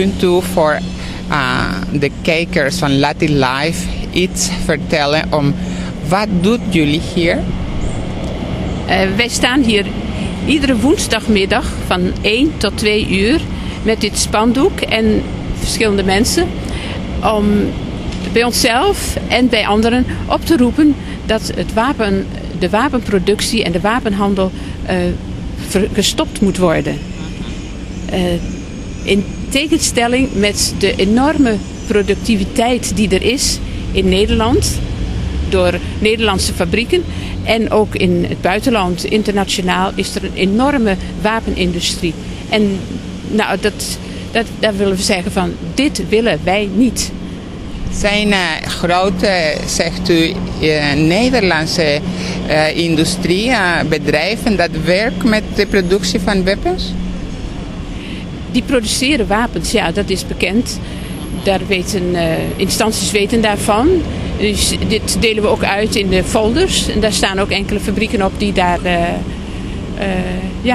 kunt u voor de kijkers van Latin Live iets vertellen om wat doet jullie hier? Wij staan hier iedere woensdagmiddag van 1 tot 2 uur met dit spandoek en verschillende mensen om bij onszelf en bij anderen op te roepen dat de wapenproductie en de wapenhandel gestopt moet worden. In tegenstelling met de enorme productiviteit die er is in Nederland door Nederlandse fabrieken en ook in het buitenland, internationaal, is er een enorme wapenindustrie. En nou, daar willen we zeggen van, dit willen wij niet. Zijn grote, zegt u, Nederlandse industriebedrijven dat werken met de productie van wapens? Die produceren wapens, ja, dat is bekend. Daar instanties weten daarvan. Dus dit delen we ook uit in de folders. En daar staan ook enkele fabrieken op die daar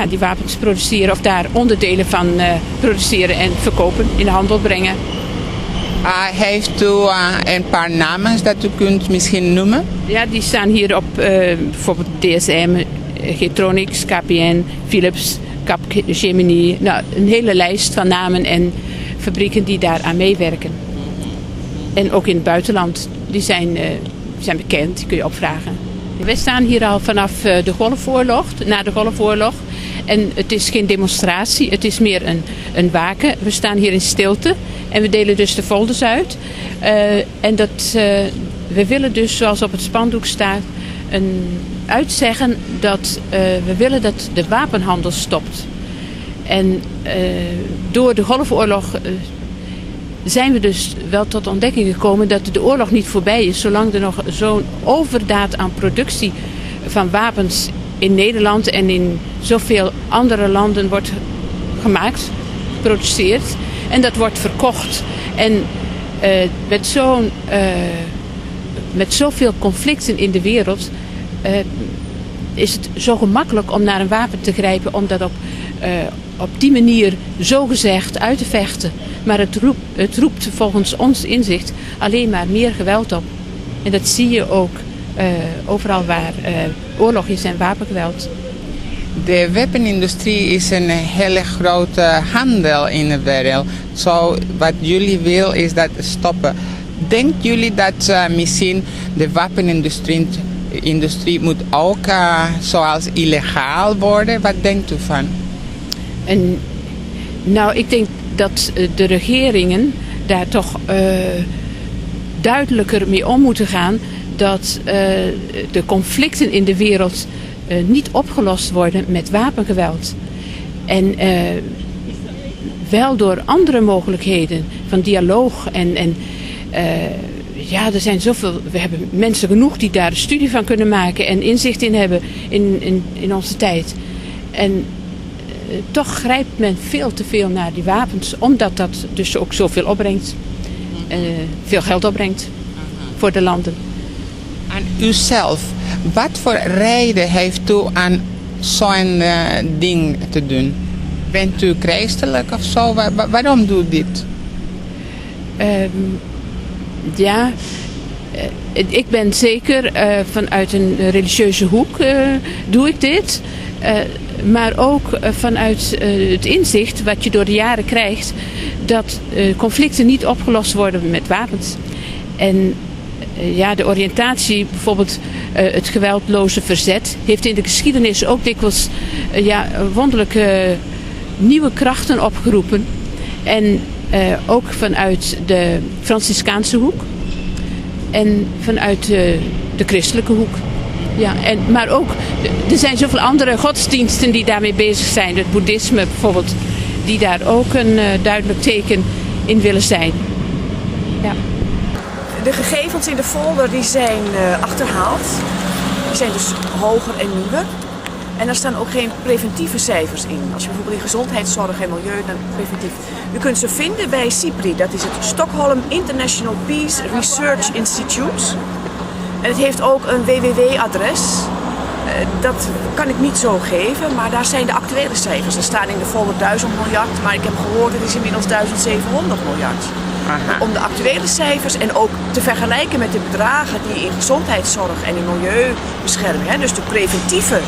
die wapens produceren of daar onderdelen van produceren en verkopen, in de handel brengen. Heeft u een paar namen dat u kunt misschien noemen? Ja, die staan hier op bijvoorbeeld DSM, Getronics, KPN, Philips, Capgemini. Nou, een hele lijst van namen en fabrieken die daar aan meewerken. En ook in het buitenland, die zijn bekend, die kun je opvragen. Wij staan hier al vanaf de Golfoorlog, na de Golfoorlog. En het is geen demonstratie, het is meer een waken. We staan hier in stilte en we delen dus de folders uit. We willen dus, zoals op het spandoek staat, uitzeggen dat we willen dat de wapenhandel stopt. En door de Golfoorlog zijn we dus wel tot ontdekking gekomen dat de oorlog niet voorbij is, zolang er nog zo'n overdaad aan productie van wapens in Nederland en in zoveel andere landen wordt gemaakt, geproduceerd. En dat wordt verkocht. En met zoveel conflicten in de wereld is het zo gemakkelijk om naar een wapen te grijpen, om dat op die manier zogezegd uit te vechten. Maar het roept volgens ons inzicht alleen maar meer geweld op. En dat zie je ook overal waar oorlog is en wapengeweld. De wapenindustrie is een hele grote handel in de wereld. Zo wat jullie willen is dat stoppen. Denken jullie dat misschien de wapenindustrie moet ook zoals illegaal worden? Wat denkt u van? Nou, ik denk dat de regeringen daar toch duidelijker mee om moeten gaan. Dat de conflicten in de wereld niet opgelost worden met wapengeweld. En wel door andere mogelijkheden van dialoog. Er zijn zoveel. We hebben mensen genoeg die daar een studie van kunnen maken en inzicht in hebben in onze tijd. En toch grijpt men veel te veel naar die wapens, omdat dat dus ook zoveel opbrengt. Veel geld opbrengt voor de landen. En uzelf, wat voor reden heeft u aan zo'n ding te doen? Bent u christelijk of zo? Waarom doe je dit? Ik ben zeker vanuit een religieuze hoek doe ik dit. Maar ook vanuit het inzicht wat je door de jaren krijgt, dat conflicten niet opgelost worden met wapens. En de oriëntatie, bijvoorbeeld het geweldloze verzet, heeft in de geschiedenis ook dikwijls wonderlijke nieuwe krachten opgeroepen. En ook vanuit de Franciscaanse hoek en vanuit de christelijke hoek. Ja, maar ook, er zijn zoveel andere godsdiensten die daarmee bezig zijn. Het boeddhisme bijvoorbeeld, die daar ook een duidelijk teken in willen zijn. Ja. De gegevens in de folder die zijn achterhaald. Die zijn dus hoger en nieuwer. En daar staan ook geen preventieve cijfers in. Als je bijvoorbeeld in gezondheidszorg en milieu, dan preventief. U kunt ze vinden bij SIPRI, dat is het Stockholm International Peace Research Institute. En het heeft ook een www-adres. Dat kan ik niet zo geven, maar daar zijn de actuele cijfers. Er staan in de folder 1000 miljard, maar ik heb gehoord het is inmiddels 1700 miljard. Aha. Om de actuele cijfers en ook te vergelijken met de bedragen die in gezondheidszorg en in milieubescherming, hè, dus de preventieve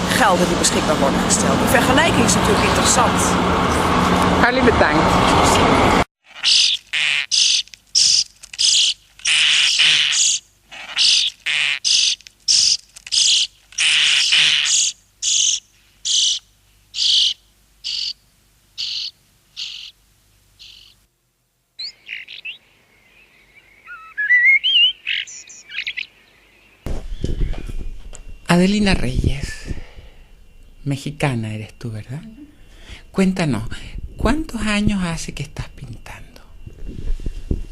gelden die beschikbaar worden gesteld. Die vergelijking is natuurlijk interessant. Hartelijk bedankt. Adelina Reyes, mexicana eres tú, ¿verdad? Cuéntanos, ¿cuántos años hace que estás pintando?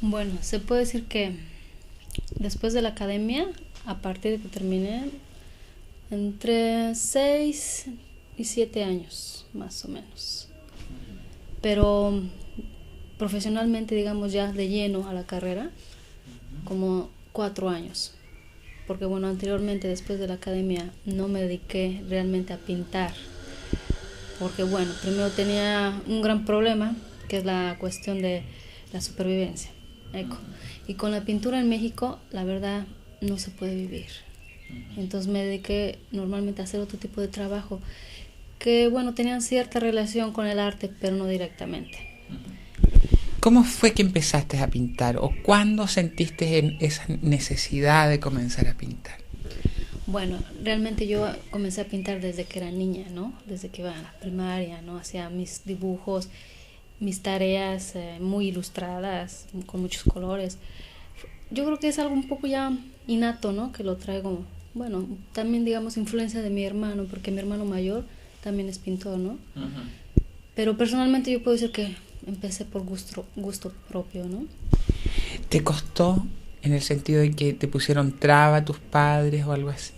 Bueno, se puede decir que después de la academia, a partir de que terminé, entre 6 y 7 años, más o menos. Pero profesionalmente, digamos, ya de lleno a la carrera, como 4 años. Porque bueno, anteriormente, después de la academia, no me dediqué realmente a pintar. Porque bueno, primero tenía un gran problema, que es la cuestión de la supervivencia. Y con la pintura en México, la verdad, no se puede vivir. Entonces me dediqué normalmente a hacer otro tipo de trabajo, que bueno, tenían cierta relación con el arte, pero no directamente. ¿Cómo fue que empezaste a pintar o cuándo sentiste esa necesidad de comenzar a pintar? Bueno, realmente yo comencé a pintar desde que era niña, ¿no? Desde que iba a la primaria, ¿no? Hacía mis dibujos, mis tareas muy ilustradas, con muchos colores. Yo creo que es algo un poco ya innato, ¿no? Que lo traigo, bueno, también digamos influencia de mi hermano, porque mi hermano mayor también es pintor, ¿no? Uh-huh. Pero personalmente yo puedo decir que empecé por gusto propio, ¿no? ¿Te costó en el sentido de que te pusieron traba tus padres o algo así?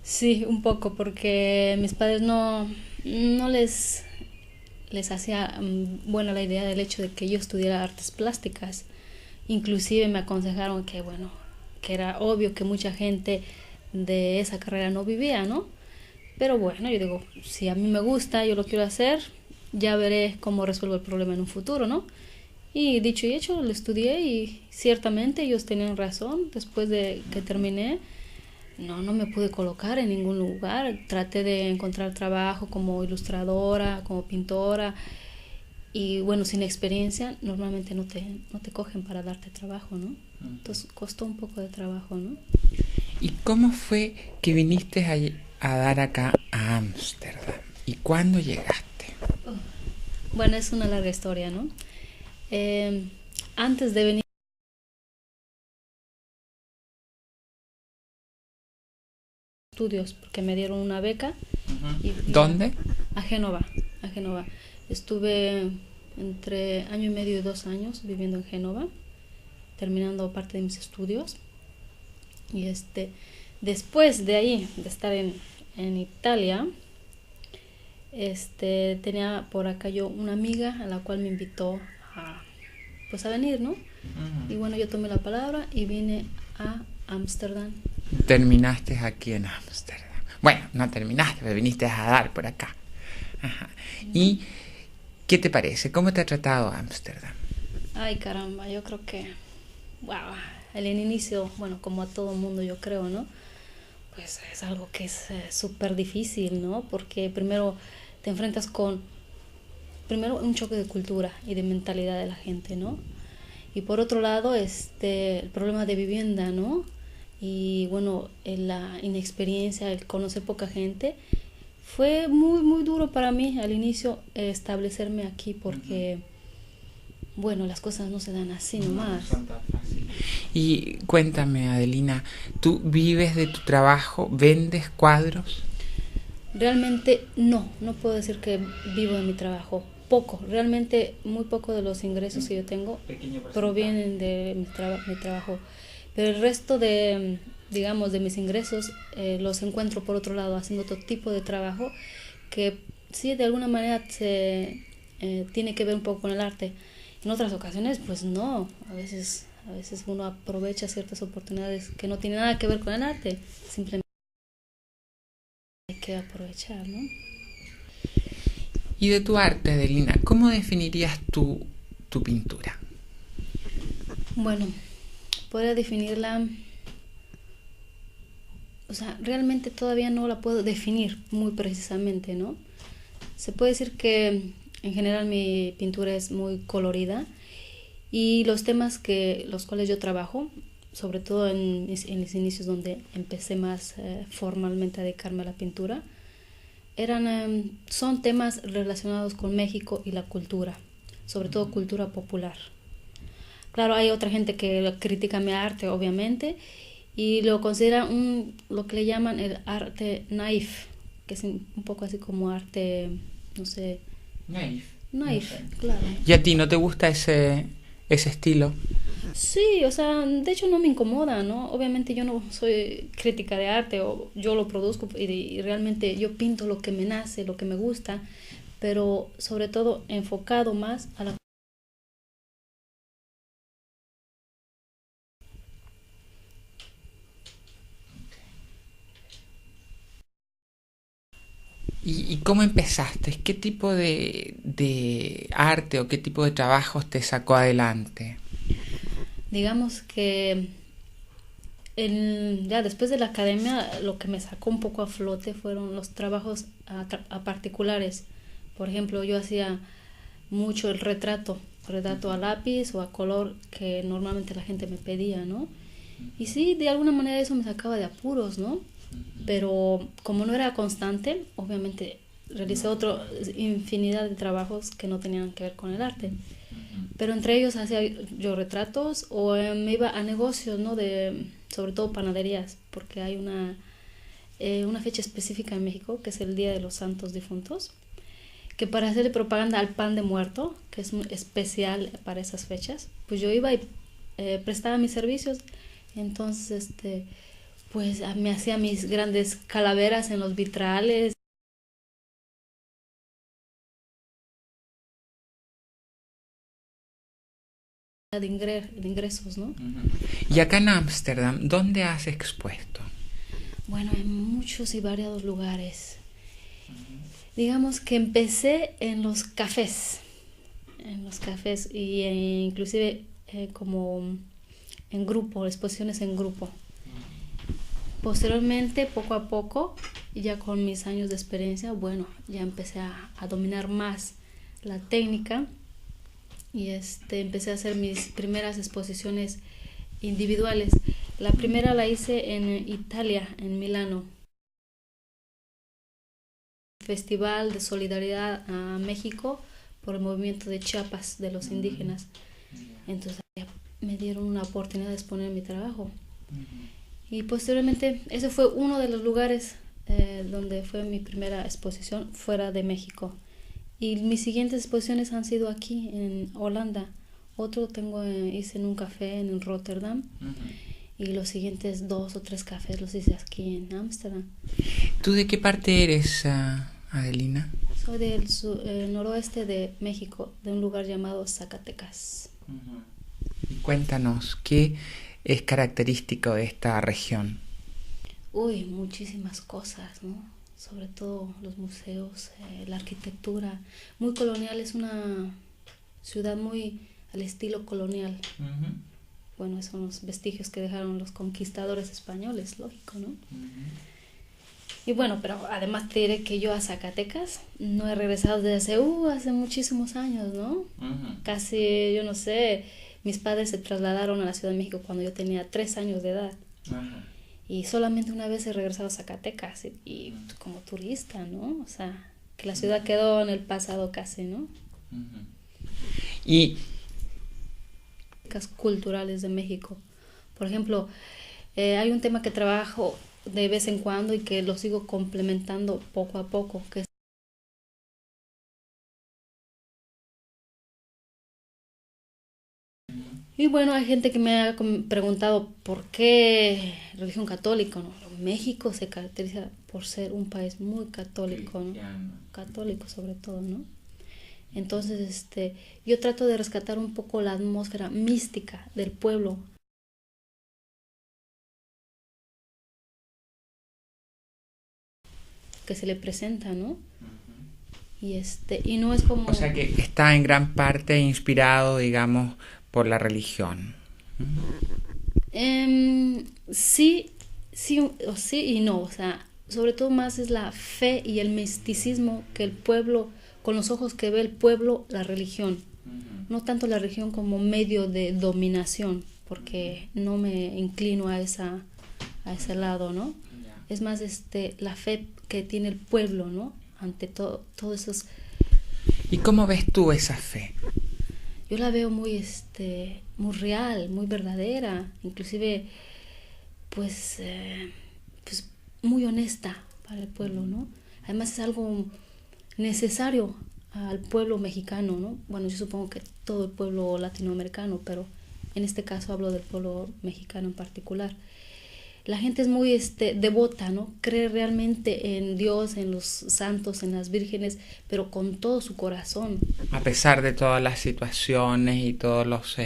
Sí, un poco, porque mis padres no les hacía buena la idea del hecho de que yo estudiara artes plásticas. Inclusive me aconsejaron que, bueno, que era obvio que mucha gente de esa carrera no vivía, ¿no? Pero bueno, yo digo, si a mí me gusta, yo lo quiero hacer, ya veré cómo resuelvo el problema en un futuro, ¿no? Y dicho y hecho, lo estudié y ciertamente ellos tenían razón. Después de que terminé, no me pude colocar en ningún lugar. Traté de encontrar trabajo como ilustradora, como pintora. Y bueno, sin experiencia, normalmente no te cogen para darte trabajo, ¿no? Entonces costó un poco de trabajo, ¿no? ¿Y cómo fue que viniste a dar acá a Ámsterdam? ¿Y cuándo llegaste? Bueno, es una larga historia, ¿no? Antes de venir estudios, porque me dieron una beca. ¿Dónde? A Génova. Estuve entre año y medio y 2 años viviendo en Génova, terminando parte de mis estudios. Y después de ahí, de estar en Italia, tenía por acá yo una amiga a la cual me invitó a venir, ¿no? Uh-huh. Y bueno, yo tomé la palabra y vine a Ámsterdam. Terminaste aquí en Ámsterdam. Bueno, no terminaste, pero viniste a dar por acá. Ajá. ¿Y qué te parece? ¿Cómo te ha tratado Ámsterdam? Ay, caramba, yo creo que, wow, el inicio, bueno, como a todo mundo yo creo, ¿no? Pues es algo que es súper difícil, ¿no? Porque primero te enfrentas con un choque de cultura y de mentalidad de la gente, ¿no? Y por otro lado, el problema de vivienda, ¿no? Y bueno, la inexperiencia, el conocer poca gente, fue muy, muy duro para mí al inicio establecerme aquí porque, bueno, las cosas no se dan así nomás. Y cuéntame, Adelina, ¿tú vives de tu trabajo? ¿Vendes cuadros? Realmente no puedo decir que vivo de mi trabajo. Poco, realmente muy poco de los ingresos que yo tengo provienen de mi trabajo. Pero el resto de, digamos, de mis ingresos los encuentro por otro lado, haciendo otro tipo de trabajo que sí, de alguna manera tiene que ver un poco con el arte. En otras ocasiones, pues no, a veces A veces uno aprovecha ciertas oportunidades que no tienen nada que ver con el arte, simplemente hay que aprovechar, ¿no? Y de tu arte, Adelina, ¿cómo definirías tu pintura? Bueno, podría definirla, o sea, realmente todavía no la puedo definir muy precisamente, ¿no? Se puede decir que en general mi pintura es muy colorida y los temas los cuales yo trabajo, sobre todo en los inicios donde empecé más formalmente a dedicarme a la pintura, son temas relacionados con México y la cultura, sobre todo cultura popular. Claro, hay otra gente que critica mi arte, obviamente, y lo considera lo que le llaman el arte naif, que es un poco así como arte, no sé. Naif. Naif, No sé. claro. ¿Y a ti no te gusta ese estilo? Sí, o sea, de hecho no me incomoda, ¿no? Obviamente yo no soy crítica de arte, o yo lo produzco y realmente yo pinto lo que me nace, lo que me gusta, pero sobre todo enfocado más a la... ¿Y cómo empezaste? ¿Qué tipo de arte o qué tipo de trabajos te sacó adelante? Digamos que ya después de la academia lo que me sacó un poco a flote fueron los trabajos a particulares. Por ejemplo, yo hacía mucho el retrato a lápiz o a color que normalmente la gente me pedía, ¿no? Y sí, de alguna manera eso me sacaba de apuros, ¿no? Pero como no era constante, obviamente realicé otra infinidad de trabajos que no tenían que ver con el arte. Pero entre ellos hacía yo retratos o me iba a negocios, ¿no? Sobre todo panaderías, porque hay una fecha específica en México, que es el Día de los Santos Difuntos, que para hacerle propaganda al pan de muerto, que es muy especial para esas fechas, pues yo iba y prestaba mis servicios. Entonces, pues me hacía mis grandes calaveras en los vitrales. De ingresos, ¿no? Y acá en Ámsterdam, ¿dónde has expuesto? Bueno, en muchos y variados lugares. Digamos que empecé en los cafés y inclusive como en grupo, exposiciones en grupo. Posteriormente, poco a poco, ya con mis años de experiencia, bueno, ya empecé a dominar más la técnica y empecé a hacer mis primeras exposiciones individuales. La primera la hice en Italia, en Milano. Festival de solidaridad a México por el movimiento de Chiapas de los indígenas. Entonces me dieron una oportunidad de exponer mi trabajo. Y posteriormente ese fue uno de los lugares donde fue mi primera exposición fuera de México. Y mis siguientes exposiciones han sido aquí en Holanda. Otro hice en un café en Rotterdam. Y los siguientes 2 o 3 cafés los hice aquí en Ámsterdam. ¿Tú de qué parte eres, Adelina? Soy del noroeste de México, de un lugar llamado Zacatecas. Y cuéntanos, ¿qué es característico de esta región? Uy, muchísimas cosas, ¿no? Sobre todo los museos, la arquitectura. Muy colonial, es una ciudad muy al estilo colonial. Bueno, esos son los vestigios que dejaron los conquistadores españoles, lógico, ¿no? Y bueno, pero además te diré que yo a Zacatecas no he regresado desde hace muchísimos años, ¿no? Casi, yo no sé, mis padres se trasladaron a la Ciudad de México cuando yo tenía 3 años de edad. Y solamente una vez he regresado a Zacatecas y como turista, ¿no? O sea, que la ciudad quedó en el pasado casi, ¿no? Y culturales de México. Por ejemplo, hay un tema que trabajo de vez en cuando y que lo sigo complementando poco a poco, que es... Y bueno, hay gente que me ha preguntado por qué religión católica, ¿no? México se caracteriza por ser un país muy católico, ¿no? Católico sobre todo, ¿no? Entonces, yo trato de rescatar un poco la atmósfera mística del pueblo. Que se le presenta, ¿no? Y no es como... O sea que está en gran parte inspirado, digamos, por la religión. Sí y no, o sea, sobre todo más es la fe y el misticismo que el pueblo, con los ojos que ve el pueblo, la religión. No tanto la religión como medio de dominación, porque no me inclino a ese lado, ¿no? Es más la fe que tiene el pueblo, ¿no? Ante todos esos... ¿Y cómo ves tú esa fe? Yo la veo muy real, muy verdadera, inclusive pues muy honesta para el pueblo, ¿no? Además es algo necesario al pueblo mexicano, ¿no? Bueno, yo supongo que todo el pueblo latinoamericano, pero en este caso hablo del pueblo mexicano en particular. La gente es muy devota, ¿no? Cree realmente en Dios, en los santos, en las vírgenes, pero con todo su corazón. A pesar de todas las situaciones y todos los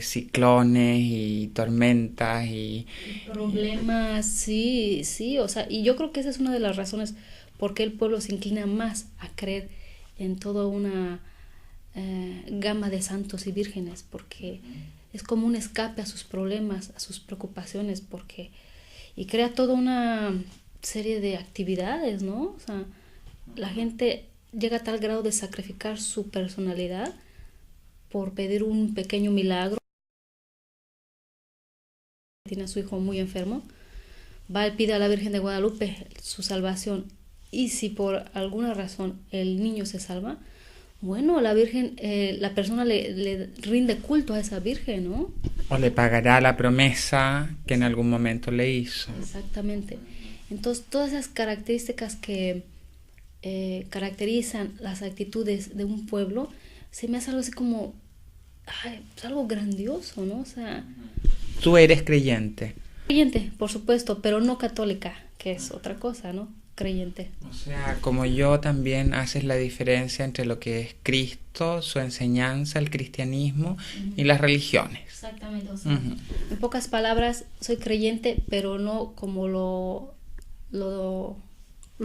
ciclones y tormentas y problemas, sí, o sea, y yo creo que esa es una de las razones por qué el pueblo se inclina más a creer en toda una gama de santos y vírgenes, porque es como un escape a sus problemas, a sus preocupaciones, y crea toda una serie de actividades, ¿no? O sea, la gente llega a tal grado de sacrificar su personalidad por pedir un pequeño milagro. Tiene a su hijo muy enfermo, va y pide a la Virgen de Guadalupe su salvación, y si por alguna razón el niño se salva, bueno, la Virgen, la persona le rinde culto a esa Virgen, ¿no? O le pagará la promesa que en algún momento le hizo. Exactamente. Entonces, todas esas características que caracterizan las actitudes de un pueblo, se me hace algo así como, es algo grandioso, ¿no? O sea... ¿Tú eres creyente? Creyente, por supuesto, pero no católica, que es otra cosa, ¿no? Creyente. O sea, como yo también haces la diferencia entre lo que es Cristo, su enseñanza, el cristianismo y las religiones. Exactamente. O sea, en pocas palabras, soy creyente, pero no como lo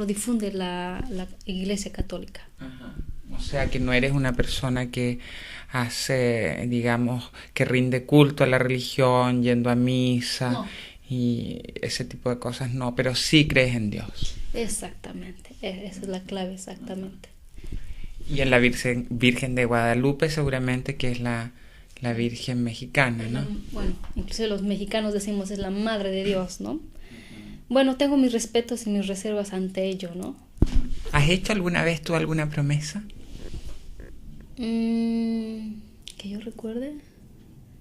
difunde la Iglesia Católica. Ajá. O sea, que no eres una persona que hace, digamos, que rinde culto a la religión, yendo a misa. No. Y ese tipo de cosas no, pero sí crees en Dios. Exactamente, esa es la clave, exactamente. Y en la Virgen de Guadalupe seguramente que es la Virgen mexicana, ¿no? Bueno, incluso los mexicanos decimos es la Madre de Dios, ¿no? Bueno, tengo mis respetos y mis reservas ante ello, ¿no? ¿Has hecho alguna vez tú alguna promesa? Que yo recuerde.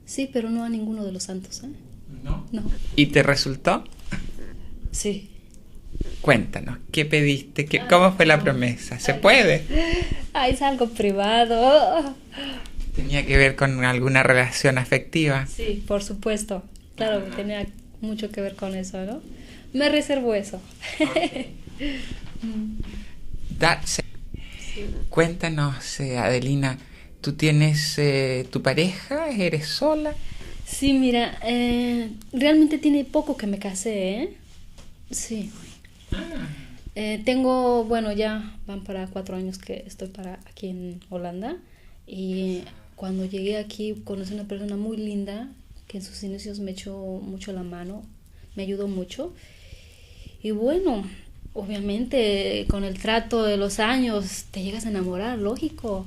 Sí, pero no a ninguno de los santos, ¿eh? No. ¿Y te resultó? Sí. Cuéntanos, ¿qué pediste? ¿Cómo fue la promesa? ¿Se puede? Es algo privado. ¿Tenía que ver con alguna relación afectiva? Sí, por supuesto. Claro, tenía mucho que ver con eso, ¿no? Me reservo eso. Okay. That's it. Sí. Cuéntanos, Adelina, ¿tú tienes tu pareja? ¿Eres sola? Sí, mira, realmente tiene poco que me casé, ¿eh? Sí. Tengo, bueno, ya van para 4 años que estoy aquí en Holanda, y cuando llegué aquí conocí a una persona muy linda que en sus inicios me echó mucho la mano, me ayudó mucho, y bueno, obviamente con el trato de los años te llegas a enamorar, lógico,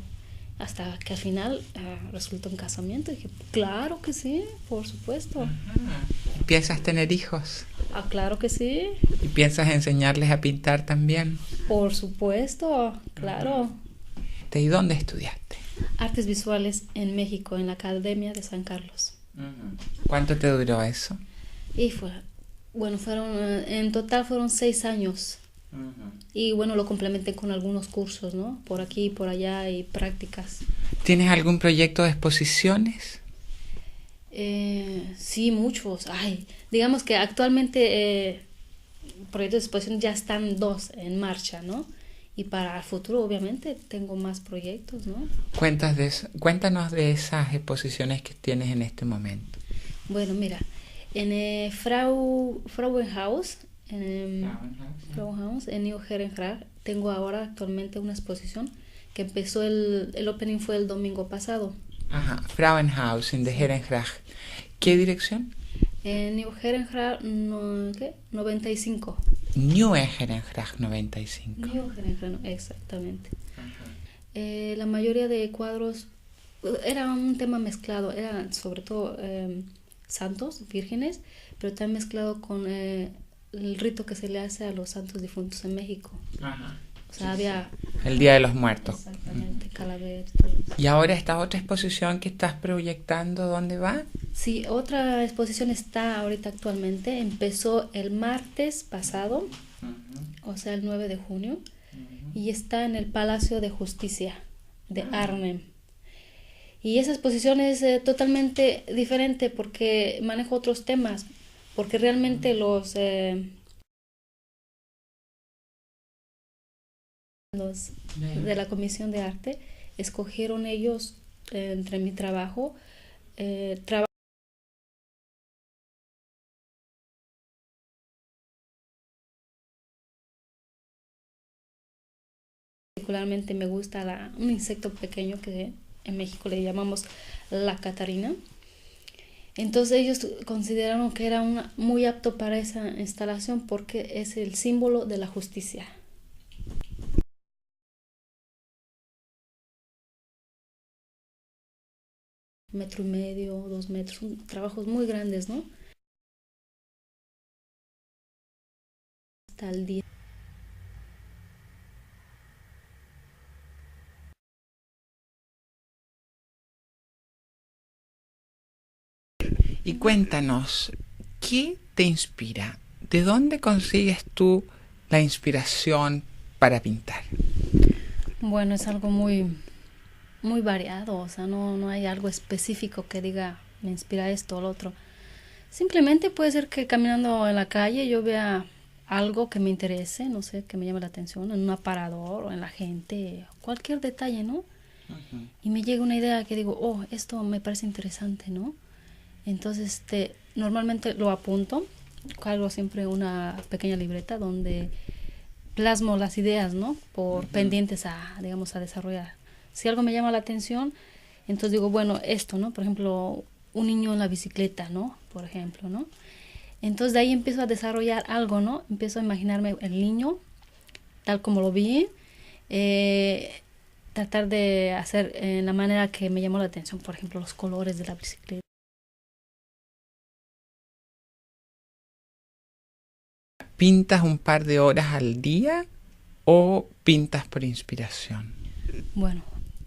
hasta que al final resultó un casamiento. Y dije, claro que sí, por supuesto. ¿Piensas tener hijos? Claro que sí. ¿Y piensas enseñarles a pintar también? Por supuesto, claro. ¿Y dónde estudiaste? Artes visuales en México, en la Academia de San Carlos. ¿Cuánto te duró eso? Y en total fueron 6 años. Y bueno, lo complementé con algunos cursos, ¿no? Por aquí y por allá, y prácticas. ¿Tienes algún proyecto de exposiciones? Sí, muchos. Digamos que actualmente proyectos de exposición ya están 2 en marcha, ¿no? Y para el futuro, obviamente, tengo más proyectos, ¿no? Cuéntanos de esas exposiciones que tienes en este momento. Bueno, mira, en Frauenhaus, Frauenhaus, en Nieuw Herengracht, tengo ahora actualmente una exposición que empezó, el opening fue el domingo pasado. Ajá, Frauenhaus, in the Herengracht. ¿Qué dirección? Nieuw Herengracht 95. Nieuw Herengracht 95. Nieuw Herengracht, exactamente. La mayoría de cuadros era un tema mezclado, eran sobre todo santos, vírgenes, pero también mezclado con el rito que se le hace a los santos difuntos en México. Ajá. O sea, había... El Día de los Muertos. Exactamente, calaveras, todo eso. ¿Y ahora esta otra exposición que estás proyectando, dónde va? Sí, otra exposición está ahorita actualmente. Empezó el martes pasado, o sea, el 9 de junio, y está en el Palacio de Justicia de Arnhem. Y esa exposición es totalmente diferente porque manejo otros temas, porque realmente los de la Comisión de Arte escogieron ellos entre mi trabajo particularmente me gusta un insecto pequeño que en México le llamamos la Catarina. Entonces ellos consideraron que era muy apto para esa instalación porque es el símbolo de la justicia. Metro y medio, 2 metros, son trabajos muy grandes, ¿no? Hasta el día. Y cuéntanos, ¿qué te inspira? ¿De dónde consigues tú la inspiración para pintar? Bueno, es algo muy variado, o sea, no hay algo específico que diga me inspira esto o lo otro. Simplemente puede ser que caminando en la calle yo vea algo que me interese, no sé, que me llame la atención, en un aparador o en la gente, cualquier detalle, ¿no? Y me llega una idea que digo, oh, esto me parece interesante, ¿no? Entonces, normalmente lo apunto, cargo siempre una pequeña libreta donde plasmo las ideas, ¿no? Por pendientes a desarrollar. Si algo me llama la atención, entonces digo, bueno, esto, ¿no? Por ejemplo, un niño en la bicicleta, ¿no? Por ejemplo, ¿no? Entonces de ahí empiezo a desarrollar algo, ¿no? Empiezo a imaginarme el niño tal como lo vi, tratar de hacer en la manera que me llamó la atención, por ejemplo, los colores de la bicicleta. ¿Pintas un par de horas al día o pintas por inspiración? Bueno,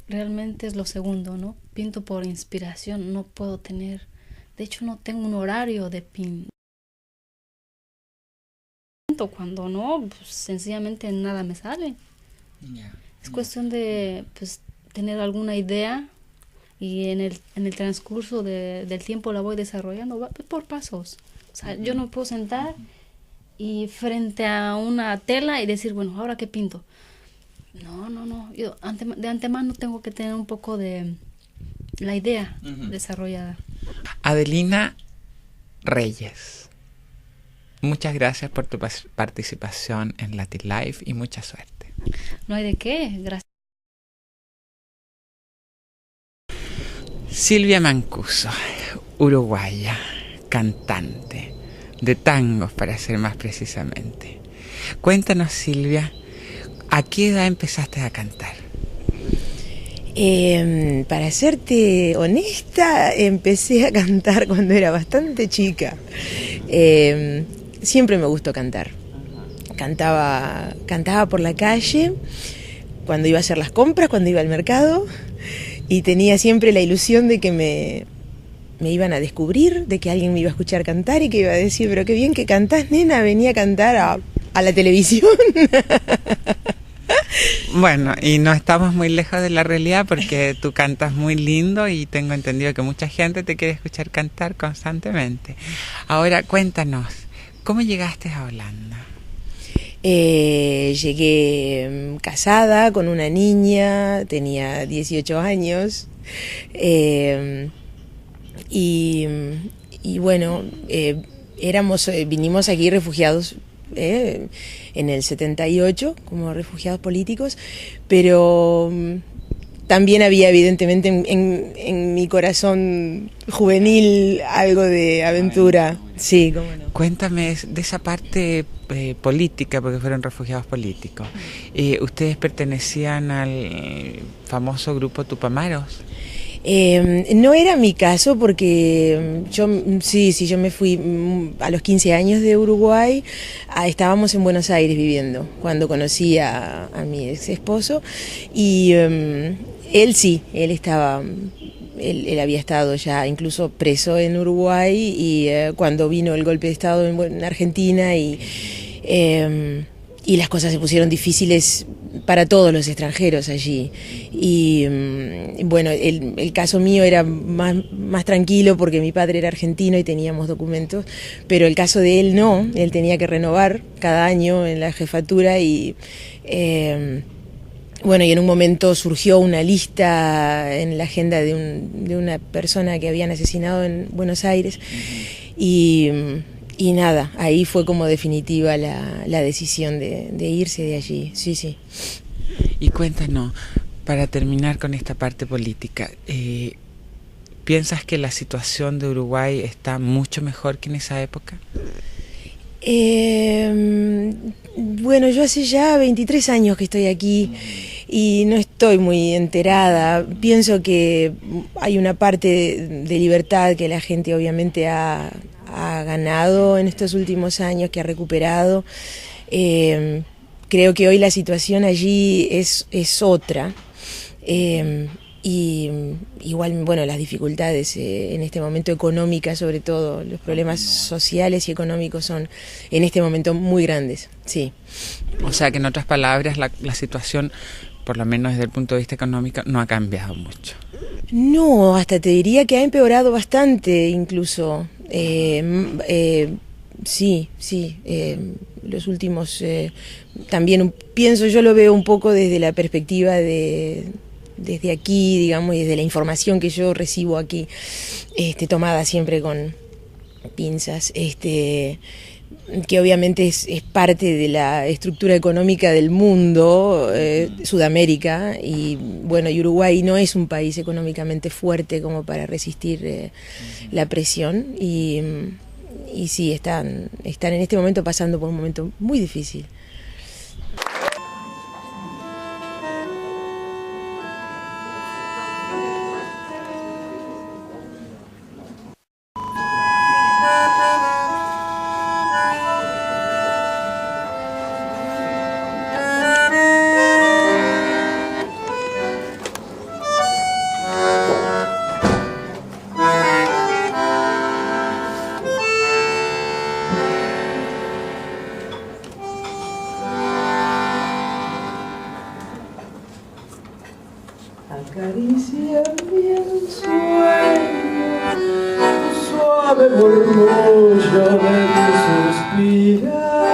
realmente es lo segundo, ¿no? Pinto por inspiración, no puedo tener, de hecho no tengo un horario de pinto. Cuando no, pues sencillamente nada me sale. Es cuestión de pues tener alguna idea y en el transcurso del tiempo la voy desarrollando por pasos. O sea, yo no puedo sentar y frente a una tela y decir, bueno, ¿ahora qué pinto? No. Yo de antemano tengo que tener un poco de la idea desarrollada. Adelina Reyes, muchas gracias por tu participación en Latin Life y mucha suerte. No hay de qué, gracias. Silvia Mancuso, uruguaya, cantante de tangos para ser más precisamente. Cuéntanos, Silvia, ¿a qué edad empezaste a cantar? Para serte honesta, empecé a cantar cuando era bastante chica. Siempre me gustó cantar. Cantaba por la calle, cuando iba a hacer las compras, cuando iba al mercado, y tenía siempre la ilusión de que me iban a descubrir, de que alguien me iba a escuchar cantar y que iba a decir, pero qué bien que cantás, nena, venía a cantar a la televisión. Bueno, y no estamos muy lejos de la realidad porque tú cantas muy lindo y tengo entendido que mucha gente te quiere escuchar cantar constantemente. Ahora, cuéntanos, ¿cómo llegaste a Holanda? Llegué casada con una niña, tenía 18 años. Y bueno, vinimos aquí refugiados en el 78 como refugiados políticos, pero también había evidentemente en mi corazón juvenil algo de aventura. Sí, cómo no. Cuéntame de esa parte política, porque fueron refugiados políticos. ¿Ustedes pertenecían al famoso grupo Tupamaros? No era mi caso porque yo me fui a los 15 años de Uruguay, estábamos en Buenos Aires viviendo cuando conocí a mi ex esposo y él había estado ya incluso preso en Uruguay y cuando vino el golpe de Estado en Argentina y las cosas se pusieron difíciles para todos los extranjeros allí. Y bueno, el caso mío era más tranquilo porque mi padre era argentino y teníamos documentos, pero el caso de él no, él tenía que renovar cada año en la jefatura y bueno, y en un momento surgió una lista en la agenda de una persona que habían asesinado en Buenos Aires y nada, ahí fue como definitiva la decisión de irse de allí, sí. Y cuéntanos, para terminar con esta parte política, ¿piensas que la situación de Uruguay está mucho mejor que en esa época? Bueno, yo hace ya 23 años que estoy aquí y no estoy muy enterada. Pienso que hay una parte de libertad que la gente obviamente ha ganado en estos últimos años, que ha recuperado. Creo que hoy la situación allí es otra. Y igual, bueno, las dificultades en este momento económicas, sobre todo, los problemas sociales y económicos son en este momento muy grandes, sí. O sea que en otras palabras la situación, por lo menos desde el punto de vista económico, no ha cambiado mucho. No, hasta te diría que ha empeorado bastante incluso. Sí, los últimos, también pienso, yo lo veo un poco desde la perspectiva desde aquí, digamos, y desde la información que yo recibo aquí, tomada siempre con pinzas, que obviamente es parte de la estructura económica del mundo, Sudamérica, y bueno, y Uruguay no es un país económicamente fuerte como para resistir la presión, y sí, están en este momento pasando por un momento muy difícil. Acaricia mi sueño, suave murmullo de tu suspirar.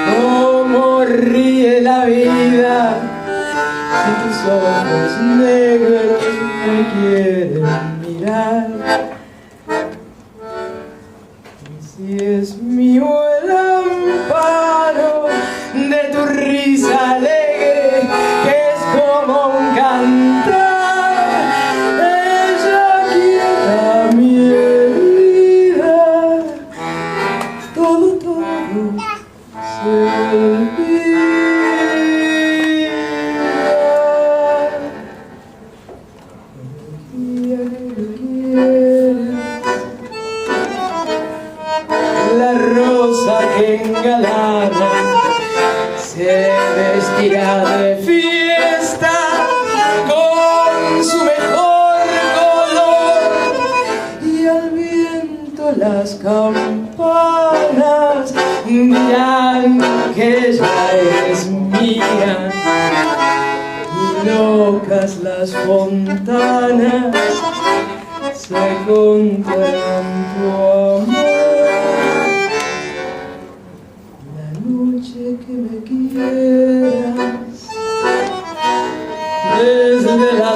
Cómo ríe la vida si tus ojos negros me quieren mirar. Y si es mío el amparo de tu risa alegre, que es como un cantar, ella quieta mi herida, todo se olvida. El día que quieres, la rosa que engalana se vestirá de fiesta con su mejor color, y al viento las campanas dirán que ella es mía, y locas las fontanas se contarán tu amor.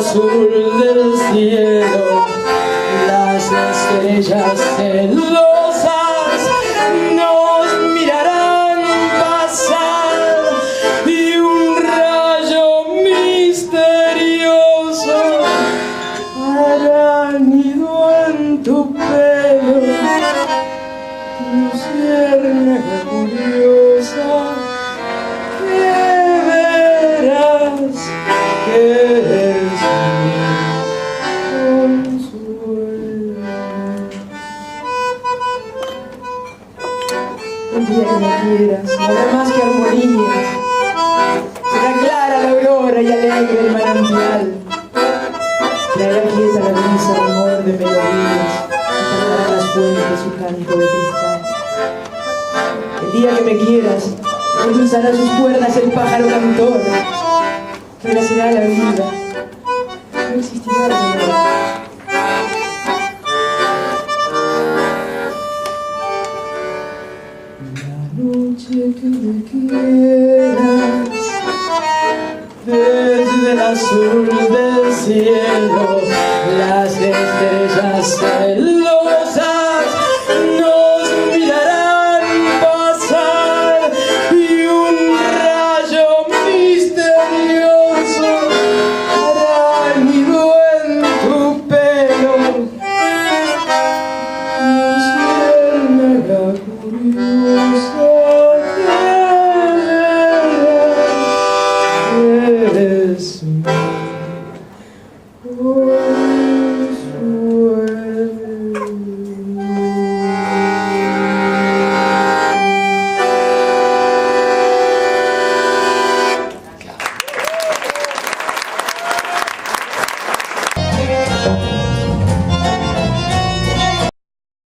azul del cielo, las estrellas celosas nos mirarán pasar y un rayo misterioso hará nido en tu pelo, luciérnaga curiosa, que verás que eres mi consuelo. El día que me quieras, no habrá más que armonías, será clara la aurora y alegre el manantial, traerá quieta la brisa rumor de melodías, y cantará las fuentes su canto de cristal. El día que me quieras, endulzará sus cuerdas el pájaro cantor, renacerá la vida, no existirá el dolor. La noche que me quieras, desde el azul del cielo, las estrellas celosas nos mirarán pasar y un rayo misterioso hará nido en tu pelo, luciérnaga curiosa, eres mi consuelo.